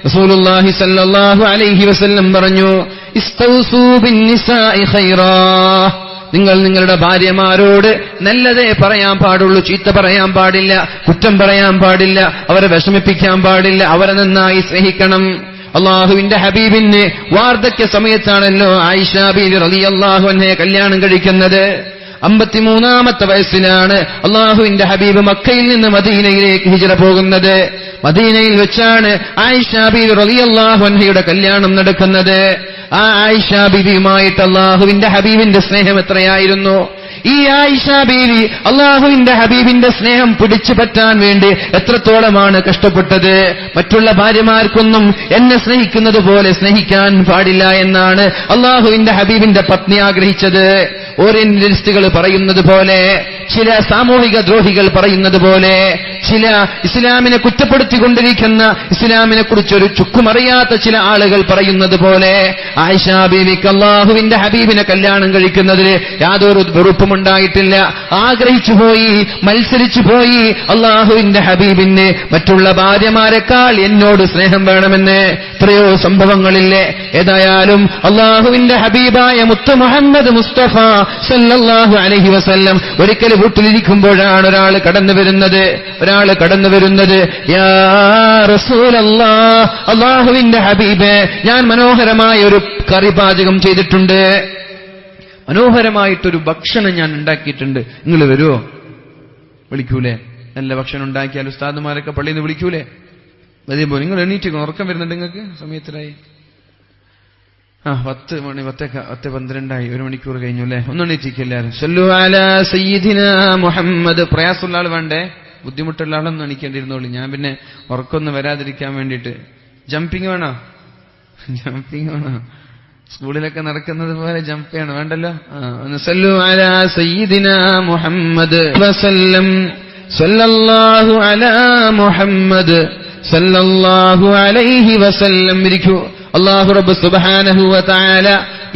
റസൂലുള്ളാഹി സ്വല്ലല്ലാഹു അലൈഹി വസല്ലം പറഞ്ഞു, ഇസ്തൗസൂ ബിന്നിസാഇ ഖൈറാ, നിങ്ങൾ നിങ്ങളുടെ ഭാര്യമാരോട് നല്ലതേ പറയാൻ പാടുള്ളൂ, ചീത്ത പറയാൻ പാടില്ല, കുറ്റം പറയാൻ പാടില്ല, അവരെ വിഷമിപ്പിക്കാൻ പാടില്ല, അവരെ നന്നായി സ്നേഹിക്കണം. അള്ളാഹുവിന്റെ ഹബീബിന് വാർദ്ധക്യ സമയത്താണല്ലോ ആയിഷ ബീവി റളിയല്ലാഹു അൻഹയെ കല്യാണം കഴിക്കുന്നത്. 53-ാമത്തെ വയസ്സിലാണ് അള്ളാഹുവിന്റെ ഹബീബ് മക്കയിൽ നിന്ന് മദീനയിലേക്ക് ഹിജ്റ പോകുന്നത്. മദീനയിൽ വെച്ചാണ് ആയിഷ ബീവി റളിയല്ലാഹു അൻഹയുടെ കല്യാണം നടക്കുന്നത്. ആ ആയിഷ ബീവിയുമായിട്ട് അള്ളാഹുവിന്റെ ഹബീബിന്റെ സ്നേഹം എത്രയായിരുന്നു! ഈ ആയിഷ ബീവി അള്ളാഹുവിന്റെ ഹബീബിന്റെ സ്നേഹം പിടിച്ചു പറ്റാൻ വേണ്ടി എത്രത്തോളമാണ് കഷ്ടപ്പെട്ടത്. മറ്റുള്ള ഭാര്യമാർക്കൊന്നും എന്നെ സ്നേഹിക്കുന്നത് പോലെ സ്നേഹിക്കാൻ പാടില്ല എന്നാണ് അള്ളാഹുവിന്റെ ഹബീബിന്റെ പത്നി ആഗ്രഹിച്ചത്. ഓറിയന്റലിസ്റ്റുകൾ പറയുന്നത് പോലെ, ചില സാമൂഹിക ദ്രോഹികൾ പറയുന്നത് പോലെ, ചില ഇസ്ലാമിനെ കുറ്റപ്പെടുത്തിക്കൊണ്ടിരിക്കുന്ന, ഇസ്ലാമിനെ കുറിച്ചൊരു ചുക്കുമറിയാത്ത ചില ആളുകൾ പറയുന്നത് പോലെ ആയിഷ ബീവിക്ക് അള്ളാഹുവിന്റെ ഹബീബിനെ കല്യാണം കഴിക്കുന്നതിൽ യാതൊരു വെറുപ്പുമുണ്ടായിട്ടില്ല. ആഗ്രഹിച്ചു പോയി, മത്സരിച്ചു പോയി. അള്ളാഹുവിന്റെ ഹബീബിന് മറ്റുള്ള ഭാര്യമാരെക്കാൾ എന്നോട് സ്നേഹം വേണമെന്ന് എത്രയോ സംഭവങ്ങളില്ലേ. ഏതായാലും അള്ളാഹുവിന്റെ ഹബീബായ മുത്ത് മുഹമ്മദ് മുസ്തഫ സല്ലല്ലാഹു അലൈഹി വസല്ലം ഒരിക്കൽ വീട്ടിലിരിക്കുമ്പോഴാണ് ഒരാൾ കടന്നു വരുന്നത്. യാ റസൂലല്ലാഹ്, അള്ളാഹുവിന്റെ ഹബീബേ, ഞാൻ മനോഹരമായ ഒരു കറി പാചകം ചെയ്തിട്ടുണ്ട്, മനോഹരമായിട്ടൊരു ഭക്ഷണം ഞാൻ ഉണ്ടാക്കിയിട്ടുണ്ട്, നിങ്ങൾ വരുമോ? വിളിക്കൂലേ? നല്ല ഭക്ഷണം ഉണ്ടാക്കിയാൽ ഉസ്താദുമാരൊക്കെ പള്ളിയിൽ നിന്ന് വിളിക്കൂലേ? വരുമ്പോ നിങ്ങൾ എണീറ്റ്, ഉറക്കം വരുന്നുണ്ട് നിങ്ങൾക്ക്? സമയത്തിലായി 10 മണി, 10:12 1 മണിക്കൂർ കഴിഞ്ഞു അല്ലേ? ഒന്നെണീറ്റിക്ക് എല്ലാവരും. സല്ലു അലാ സയ്യിദിനാ മുഹമ്മദ്. പ്രയാസമുള്ള ആൾ വേണ്ടേ, ബുദ്ധിമുട്ടുള്ള ആളൊന്നും എണീക്കേണ്ടിരുന്നോളൂ. ഞാൻ പിന്നെ ഉറക്കൊന്നും വരാതിരിക്കാൻ വേണ്ടിയിട്ട്. ജമ്പിങ് വേണോ? സ്കൂളിലൊക്കെ നടക്കുന്നത് പോലെ ജമ്പ് ചെയ്യണം, വേണ്ടല്ലോ. സല്ലു അലാ സയ്യിദിനാ മുഹമ്മദ് വസല്ലം. സല്ലല്ലാഹു അലാ മുഹമ്മദ് സല്ലല്ലാഹു അലൈഹി വസല്ലം. ഇരിക്കൂ. അല്ലാഹു റബ്ബ് സുബ്ഹാനഹു വ തആല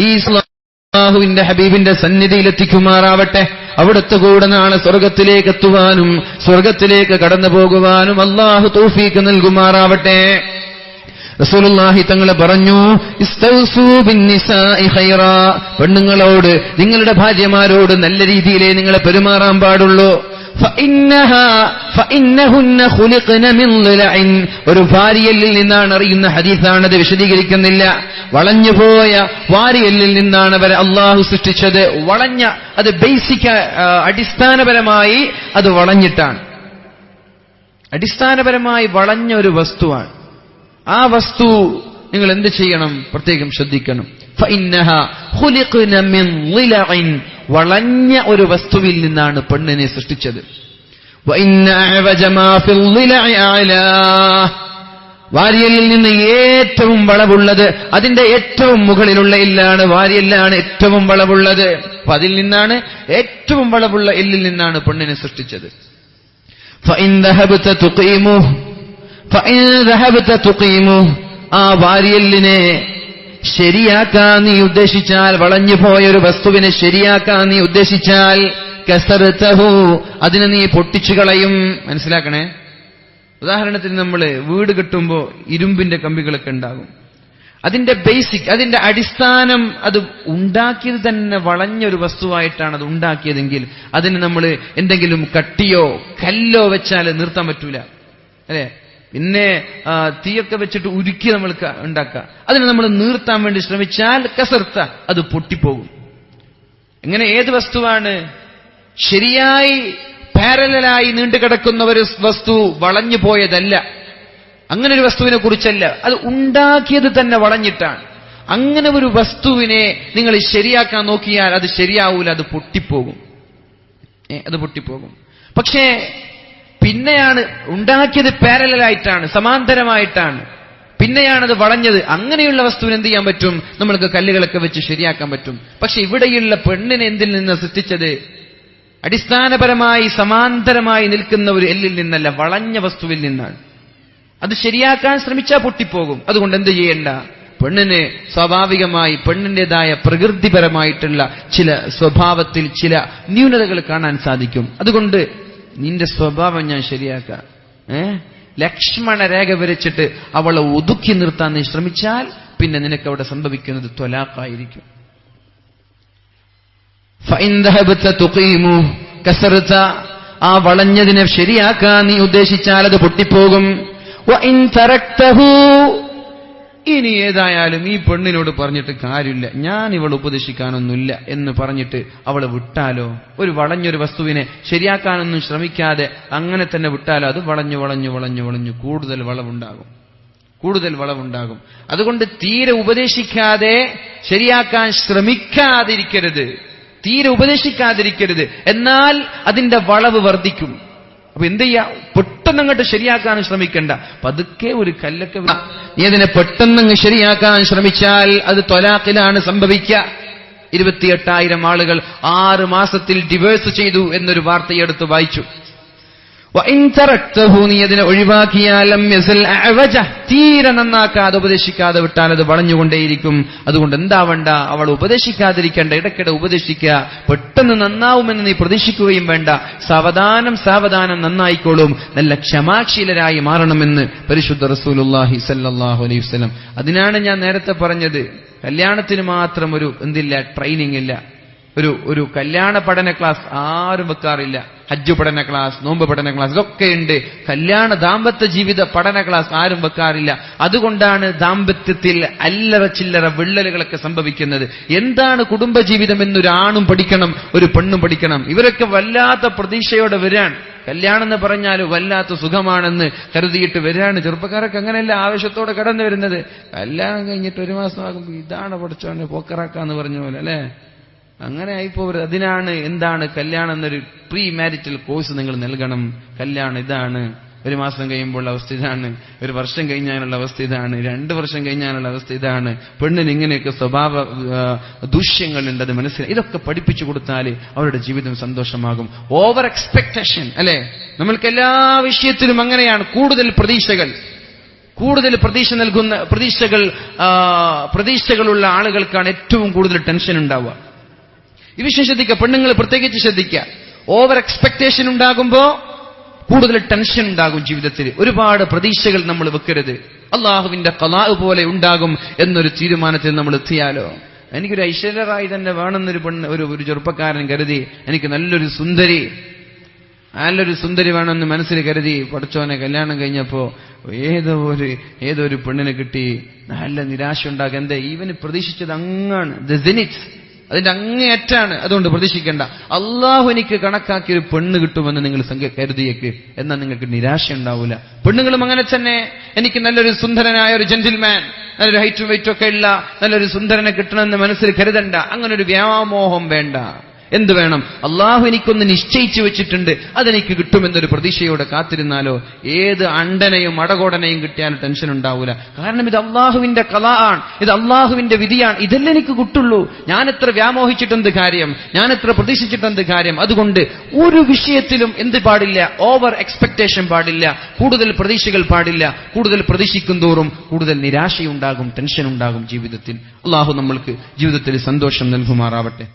ഈ അല്ലാഹുവിന്റെ ഹബീബിന്റെ സന്നിധിയിലെത്തിക്കുമാറാവട്ടെ. അവിടുത്തെ കൂടെ നാളെ സ്വർഗത്തിലേക്ക് എത്തുവാനും സ്വർഗത്തിലേക്ക് കടന്നു പോകുവാനും അല്ലാഹു തൗഫീഖ് നൽകുമാറാവട്ടെ. റസൂലുള്ളാഹി തങ്ങളെ പറഞ്ഞു, ഇസ്തൗസൂ ബിന്നിസാഇ ഖൈറാ, പെണ്ണുങ്ങളോട്, നിങ്ങളുടെ ഭാര്യമാരോട് നല്ല രീതിയിലേ നിങ്ങളെ പെരുമാറാൻ പാടുള്ളൂ. ഫഇന്നഹുന്ന ഖുലിഖ്ന മിൻ ളിലഇൻ, ഒരു വാരിയെല്ലിൽ നിന്നാണ് അറിയുന്ന ഹദീസാണത്, വിശദീകരിക്കുന്നില്ല. വളഞ്ഞുപോയ വാരിയെല്ലിൽ നിന്നാണ് അവരെ അള്ളാഹു സൃഷ്ടിച്ചത്. വളഞ്ഞ, അത് ബേസിക്, അടിസ്ഥാനപരമായി അത് വളഞ്ഞിട്ടാണ്, അടിസ്ഥാനപരമായി വളഞ്ഞ ഒരു വസ്തുവാണ്. ആ വസ്തു നിങ്ങൾ എന്ത് ചെയ്യണം? പ്രത്യേകം ശ്രദ്ധിക്കണം. ഫഇന്നഹാ ഖുലിഖ്ന മിൻ ളിലഇൻ, വളഞ്ഞ ഒരു വസ്തുവിൽ നിന്നാണ് പെണ്ണിനെ സൃഷ്ടിച്ചത്. വഇന്ന അഅവജ മാ ഫിൽ ളിലഇ അലാ, വാരിയലിൽ നിന്ന് ഏറ്റവും വളവുള്ളത്, അതിന്റെ ഏറ്റവും മുകളിലുള്ള എല്ലാണ്, വാരിയെല്ലാണ് ഏറ്റവും വളവുള്ളത്. അപ്പൊ അതിൽ നിന്നാണ്, ഏറ്റവും വളവുള്ള എല്ലിൽ നിന്നാണ് പെണ്ണിനെ സൃഷ്ടിച്ചത്. ഫഇൻ ദഹബത തുഖീമുഹു, ആ വാരിയലിനെ ശരിയാക്കാൻ നീ ഉദ്ദേശിച്ചാൽ, വളഞ്ഞു പോയൊരു വസ്തുവിനെ ശരിയാക്കാൻ നീ ഉദ്ദേശിച്ചാൽ, കസർതഹു, അതിനെ നീ പൊട്ടിച്ചു കളയും. മനസ്സിലാക്കണേ. ഉദാഹരണത്തിന് നമ്മള് വീട് കെട്ടുമ്പോ ഇരുമ്പിന്റെ കമ്പികളൊക്കെ ഉണ്ടാകും. അതിന്റെ ബേസിക്, അതിന്റെ അടിസ്ഥാനം, അത് ഉണ്ടാക്കിയത് തന്നെ വളഞ്ഞൊരു വസ്തുവായിട്ടാണ് അത് ഉണ്ടാക്കിയതെങ്കിൽ അതിന് നമ്മൾ എന്തെങ്കിലും കട്ടിയോ കല്ലോ വെച്ചാൽ നിർത്താൻ പറ്റൂല, അല്ലേ? പിന്നെ തീയൊക്കെ വെച്ചിട്ട് ഉരുക്കി നമ്മൾ ഉണ്ടാക്കുക. അതിനെ നമ്മൾ നിർത്താൻ വേണ്ടി ശ്രമിച്ചാൽ കസർത്ത, അത് പൊട്ടിപ്പോകും. എങ്ങനെ? ഏത് വസ്തുവാണ് ശരിയായി പാരലലായി നീണ്ടുകിടക്കുന്ന ഒരു വസ്തു വളഞ്ഞു പോയതല്ല, അങ്ങനെ ഒരു വസ്തുവിനെ കുറിച്ചല്ല, അത് ഉണ്ടാക്കിയത് തന്നെ വളഞ്ഞിട്ടാണ്. അങ്ങനെ ഒരു വസ്തുവിനെ നിങ്ങൾ ശരിയാക്കാൻ നോക്കിയാൽ അത് ശരിയാവൂല, അത് പൊട്ടിപ്പോകും, അത് പൊട്ടിപ്പോകും. പക്ഷേ പിന്നെയാണ് ഉണ്ടാക്കിയത് പാരലലായിട്ടാണ്, സമാന്തരമായിട്ടാണ്, പിന്നെയാണത് വളഞ്ഞത്. അങ്ങനെയുള്ള വസ്തുവിന് എന്ത് ചെയ്യാൻ പറ്റും? നമ്മൾക്ക് കല്ലുകളൊക്കെ വെച്ച് ശരിയാക്കാൻ പറ്റും. പക്ഷെ ഇവിടെയുള്ള പെണ്ണിനെ എന്തിൽ നിന്ന് സൃഷ്ടിച്ചത്? അടിസ്ഥാനപരമായി സമാന്തരമായി നിൽക്കുന്ന ഒരു എല്ലിൽ നിന്നല്ല, വളഞ്ഞ വസ്തുവിൽ നിന്നാണ്. അത് ശരിയാക്കാൻ ശ്രമിച്ചാൽ പൊട്ടിപ്പോകും. അതുകൊണ്ട് എന്ത് ചെയ്യണ്ട? പെണ്ണിന് സ്വാഭാവികമായി പെണ്ണിന്റേതായ പ്രകൃതിപരമായിട്ടുള്ള ചില സ്വഭാവത്തിൽ ചില ന്യൂനതകൾ കാണാൻ സാധിക്കും. അതുകൊണ്ട് നിന്റെ സ്വഭാവം ഞാൻ ശരിയാക്കാം, ലക്ഷ്മണ രേഖ വരച്ചിട്ട് അവളെ ഒതുക്കി നിർത്താൻ നീ ശ്രമിച്ചാൽ പിന്നെ നിനക്ക് അവിടെ സംഭവിക്കുന്നത് ത്വലാഖായിരിക്കും. ആ വളഞ്ഞതിനെ ശരിയാക്കാൻ നീ ഉദ്ദേശിച്ചാൽ അത് പൊട്ടിപ്പോകും. ഇനി ഏതായാലും ഈ പെണ്ണിനോട് പറഞ്ഞിട്ട് കാര്യമില്ല, ഞാൻ ഇവൾ ഉപദേശിക്കാനൊന്നുമില്ല എന്ന് പറഞ്ഞിട്ട് അവളെ വിട്ടാലോ, ഒരു വളഞ്ഞൊരു വസ്തുവിനെ ശരിയാക്കാനൊന്നും ശ്രമിക്കാതെ അങ്ങനെ തന്നെ വിട്ടാലോ, അത് വളഞ്ഞു വളഞ്ഞു വളഞ്ഞു വളഞ്ഞു കൂടുതൽ വളവുണ്ടാകും. അതുകൊണ്ട് തീരെ ഉപദേശിക്കാതെ ശരിയാക്കാൻ ശ്രമിക്കാതിരിക്കരുത്, തീരെ ഉപദേശിക്കാതിരിക്കരുത്, എന്നാൽ അതിന്റെ വളവ് വർദ്ധിക്കും. അപ്പൊ എന്ത് ചെയ്യാ, പെട്ടെന്നങ്ങോട്ട് ശരിയാക്കാൻ ശ്രമിക്കണ്ട, പതുക്കെ ഒരു കല്ലൊക്കെ നീ അതിനെ പെട്ടെന്നങ്ങ് ശരിയാക്കാൻ ശ്രമിച്ചാൽ അത് ത്വലാഖിലാണ് സംഭവിക്കുക. 28,000 ആളുകൾ 6 മാസത്തിൽ ഡിവേഴ്സ് ചെയ്തു എന്നൊരു വാർത്തയെടുത്ത് വായിച്ചു. നീ അതിനെ ഒഴിവാക്കിയാൽ തീരെ നന്നാക്കാതെ ഉപദേശിക്കാതെ വിട്ടാൽ അത് വളഞ്ഞുകൊണ്ടേയിരിക്കും. അതുകൊണ്ട് എന്താവണ്ട, അവൾ ഉപദേശിക്കാതിരിക്കേണ്ട, ഇടയ്ക്കിടെ ഉപദേശിക്കുക. പെട്ടെന്ന് നന്നാവുമെന്ന് നീ പ്രതീക്ഷിക്കുകയും വേണ്ട. സാവധാനം നന്നായിക്കോളും. നല്ല ക്ഷമാശീലരായി മാറണമെന്ന് പരിശുദ്ധ റസൂലുള്ളാഹി സ്വല്ലല്ലാഹു അലൈഹി വസല്ലം. അതിനാണ് ഞാൻ നേരത്തെ പറഞ്ഞത്, കല്യാണത്തിന് മാത്രം ഒരു ട്രെയിനിങ് ഇല്ല. ഒരു കല്യാണ പഠന ക്ലാസ് ആരും വെക്കാറില്ല. ഹജ്ജ് പഠന ക്ലാസ്, നോമ്പ് പഠന ക്ലാസ് ഇതൊക്കെ ഉണ്ട്. ദാമ്പത്യ ജീവിത പഠന ക്ലാസ് ആരും വെക്കാറില്ല. അതുകൊണ്ടാണ് ദാമ്പത്യത്തിൽ അല്ലറ ചില്ലറ വിള്ളലുകളൊക്കെ സംഭവിക്കുന്നത്. എന്താണ് കുടുംബജീവിതം എന്നൊരാണും പഠിക്കണം, ഒരു പെണ്ണും പഠിക്കണം. ഇവരൊക്കെ വല്ലാത്ത പ്രതീക്ഷയോടെ വരാൻ, കല്യാണം എന്ന് പറഞ്ഞാൽ വല്ലാത്ത സുഖമാണെന്ന് കരുതിയിട്ട് വരാണ്. ചെറുപ്പക്കാരൊക്കെ അങ്ങനെയല്ല ആവേശത്തോടെ കടന്നു വരുന്നത്. കല്യാണം കഴിഞ്ഞിട്ട് 1 മാസമാകുമ്പോൾ ഇതാണ് പഠിച്ചോനെ പോക്കറാക്കാന്ന് പറഞ്ഞ പോലെ അല്ലെ, അങ്ങനെ ആയിപ്പോവരുത്. അതിനാണ് എന്താണ് കല്യാണം എന്നൊരു പ്രീ മാരിറ്റൽ കോഴ്സ് നിങ്ങൾ നൽകണം. കല്യാണം ഇതാണ്, 1 മാസം കഴിയുമ്പോൾ അവസ്ഥ ഇതാണ്, 1 വർഷം കഴിഞ്ഞാലുള്ള അവസ്ഥ ഇതാണ്, 2 വർഷം കഴിഞ്ഞാലുള്ള അവസ്ഥ ഇതാണ്, പെണ്ണിന് ഇങ്ങനെയൊക്കെ സ്വഭാവ ദൂഷ്യങ്ങളുണ്ട്, അത് മനസ്സിലായി. ഇതൊക്കെ പഠിപ്പിച്ചു കൊടുത്താൽ അവരുടെ ജീവിതം സന്തോഷമാകും. ഓവർ എക്സ്പെക്ടേഷൻ അല്ലെ, നമ്മൾക്ക് എല്ലാ വിഷയത്തിലും അങ്ങനെയാണ്. കൂടുതൽ പ്രതീക്ഷ നൽകുന്ന പ്രതീക്ഷകളുള്ള ആളുകൾക്കാണ് ഏറ്റവും കൂടുതൽ ടെൻഷൻ ഉണ്ടാവുക. ഈ വിഷയം ശ്രദ്ധിക്കുക, പെണ്ണുങ്ങൾ പ്രത്യേകിച്ച് ശ്രദ്ധിക്കുക. ഓവർ എക്സ്പെക്ടേഷൻ ഉണ്ടാകുമ്പോ കൂടുതൽ ടെൻഷൻ ഉണ്ടാകും ജീവിതത്തിൽ. ഒരുപാട് പ്രതീക്ഷകൾ നമ്മൾ വെക്കരുത്. അള്ളാഹുവിന്റെ ഖലാ പോലെ ഉണ്ടാകും എന്നൊരു തീരുമാനത്തിൽ നമ്മൾ എത്തിയാലോ, എനിക്കൊരു ഐശ്വര്യറായി തന്നെ വേണമെന്നൊരു ഒരു ചെറുപ്പക്കാരൻ കരുതി, എനിക്ക് നല്ലൊരു സുന്ദരി വേണമെന്ന് മനസ്സിൽ കരുതി പഠിച്ചോനെ കല്യാണം കഴിഞ്ഞപ്പോ ഏതോ ഒരു പെണ്ണിനെ കിട്ടി, നല്ല നിരാശ ഉണ്ടാകും. എന്താ, ഈവന് പ്രതീക്ഷിച്ചത് അങ്ങാണ്, അതിന്റെ അങ്ങേയറ്റാണ്. അതുകൊണ്ട് പ്രതീക്ഷിക്കേണ്ട. അള്ളാഹു എനിക്ക് കണക്കാക്കിയൊരു പെണ്ണ് കിട്ടുമെന്ന് നിങ്ങൾ കരുതിയേക്ക്, എന്നാൽ നിങ്ങൾക്ക് നിരാശ ഉണ്ടാവില്ല. പെണ്ണുങ്ങളും അങ്ങനെ തന്നെ. എനിക്ക് നല്ലൊരു സുന്ദരനായ ഒരു ജെന്റിൽമാൻ, നല്ലൊരു ഹൈറ്റും വെയിറ്റും ഒക്കെ ഉള്ള നല്ലൊരു സുന്ദരനെ കിട്ടണമെന്ന് മനസ്സിൽ കരുതണ്ട. അങ്ങനെ ഒരു വ്യാമോഹം വേണ്ട. എന്ത് വേണം, അള്ളാഹു എനിക്കൊന്ന് നിശ്ചയിച്ചു വെച്ചിട്ടുണ്ട്, അതെനിക്ക് കിട്ടുമെന്നൊരു പ്രതീക്ഷയോടെ കാത്തിരുന്നാലോ ഏത് അണ്ടനെയും അടകോടനെയും കിട്ടിയാലും ടെൻഷൻ ഉണ്ടാവൂല. കാരണം ഇത് അള്ളാഹുവിന്റെ ഖലാ ആണ്, ഇത് അള്ളാഹുവിന്റെ വിധിയാണ്. ഇതല്ലേ എനിക്ക് കിട്ടുള്ളൂ. ഞാൻ എത്ര വ്യാമോഹിച്ചിട്ടെന്ത് കാര്യം, ഞാൻ എത്ര പ്രതീക്ഷിച്ചിട്ടെന്ത് കാര്യം. അതുകൊണ്ട് ഒരു വിഷയത്തിലും എന്ത് പാടില്ല, ഓവർ എക്സ്പെക്ടേഷൻ പാടില്ല, കൂടുതൽ പ്രതീക്ഷകൾ പാടില്ല. കൂടുതൽ പ്രതീക്ഷിക്കും തോറും കൂടുതൽ നിരാശയുണ്ടാകും, ടെൻഷൻ ഉണ്ടാകും ജീവിതത്തിൽ. അള്ളാഹു നമ്മൾക്ക് ജീവിതത്തിൽ സന്തോഷം നൽകുമാറാവട്ടെ.